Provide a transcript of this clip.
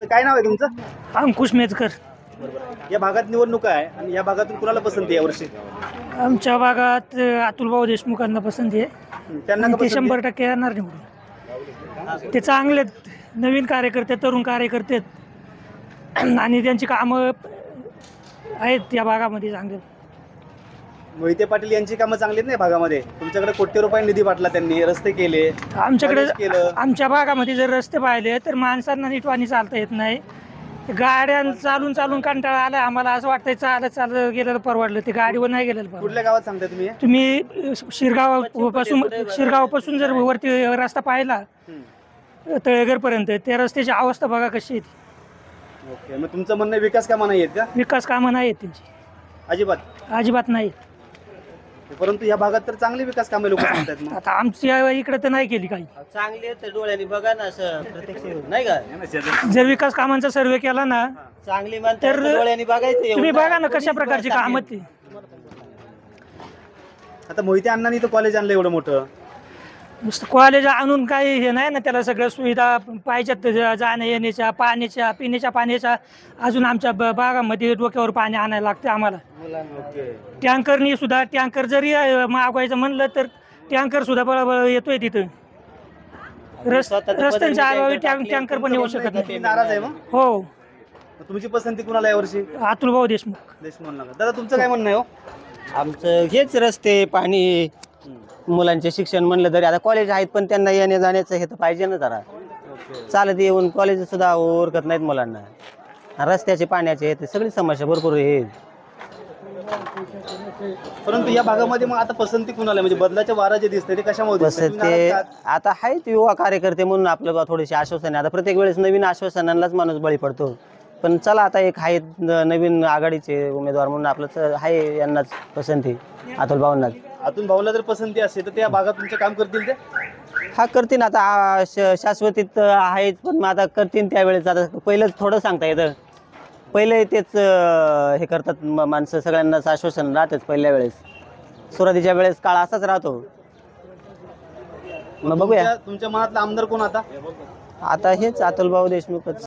काय नाव आहे तुमचं? अंकुश मेतकर. या भागात निवडणूक आहे आणि या भागातून कुणाला पसंती आहे यावर्षी? आमच्या भागात अतुलभाऊ देशमुखांना पसंती आहे. त्यांना आणि का ते पसंती आहे? 100% येणार निवडून. ते चांगले आहेत. नवीन कार्यकर्ते, तरुण कार्यकर्ते आहेत. आणि त्यांची कामं आहेत या भागामध्ये चांगले. मोहिते पाटील यांची कामं चांगली आहेत ना या भागामध्ये. तुमच्याकडे कोटी रुपये निधी वाटला, त्यांनी रस्ते केले, आमच्याकडे college केलं. आमच्या भागामध्ये जर रस्ते पाहिले तर माणसांना नीटवाणी चालता येत नाही. गाड्या चालून चालून कंटाळा आला आम्हाला. असं वाटतंय चालत चालत गेलेलं परवडलं. ते गाडीवर नाही गेलेलं परवडलं. कुठल्या गावात सांगताय तुम्ही? तुम्ही शिरगावापासून जर वरती रस्ता पाहिला तळेघरपर्यंत, त्या रस्त्याची अवस्था बघा कशी आहे ती. ओके, मग तुमचं म्हणणं विकास कामं नाही आहेत का? विकास कामं नाही आहेत त्यांची, अजिबात. अजिबात नाही. परंतु या भागात तर चांगली विकास कामे लोक सांगतात. मग आता आमच्या इकडे तर नाही केली काही. चांगले तर डोळ्याने बघा ना, असं प्रत्यक्ष नाही का? जर विकास कामांचा सर्वे केला ना चांगली म्हणतात तर तर डोळ्याने बघायचं. तुम्ही बघा ना कशा प्रकारची कामं ती. आता मोहिते अण्णांनी तर कॉलेज आणलं एवढं मोठं. नुसतं कॉलेज आणून काही हे नाही ना, त्याला सगळ्या सुविधा पाहिजेत. जाण्या येण्याच्या, पाण्याच्या, पिण्याच्या पाण्याच्या. अजून आमच्या भागामध्ये डोक्यावर पाणी आणायला लागते आम्हाला. टँकरनी सुद्धा, टँकर जरी मागवायचं म्हणलं तर टँकर सुद्धा बळबळ येतोय तिथं. रस्त्यांच्या अभावी टँकर पण येऊ शकत नाही. नाराज आहे मग? हो. मग तुमची पसंती कुणाला यावर्षी? अतुलभाऊ देशमुख. देशमुखांना. दादा तुमचं काय म्हणणं आहे हो? आमचं हेच रस्ते, पाणी, मुलांचे शिक्षण म्हणलं तरी आता कॉलेज आहेत पण त्यांना येण्या जाण्याचं हे तर पाहिजे ना जरा. चालत येऊन कॉलेज सुद्धा ओरकत नाहीत मुलांना. रस्त्याचे, पाण्याचे हे ते सगळी समस्या भरपूर आहे. परंतु या भागामध्ये मग आता पसंती कुणाला आहे? म्हणजे बदलाच्या वारा जे दिसते ते कशामुळे दिसतंय? बस तुम्ही ते नाराज आहात? आता आहेत युवा कार्यकर्ते म्हणून आपलं बा थोडीशी आश्वासन. आता प्रत्येक वेळेस नवीन आश्वासनांनाच माणूस बळी पडतो. पण चला आता एक आहेत नवीन आघाडीचे उमेदवार म्हणून आपलं आहे यांनाच पसंती, अतुल भाऊंनाच. अतुल भाऊला जर पसंती असेल तर त्या भागात तुमचं काम करतील ते? हा करतील. आता शाश्वतीत आहेत पण मग आता करतील त्यावेळेस. आता पहिलंच थोडं सांगता येतं. पहिले तेच हे करतात माणसं, सगळ्यांनाच आश्वासन राहतेच पहिल्या वेळेस. सुरुवातीच्या वेळेस काळ असाच राहतो. मग बघूया तुमच्या मनातला आमदार कोण आता? आता हेच अतुल भाऊ देशमुखच.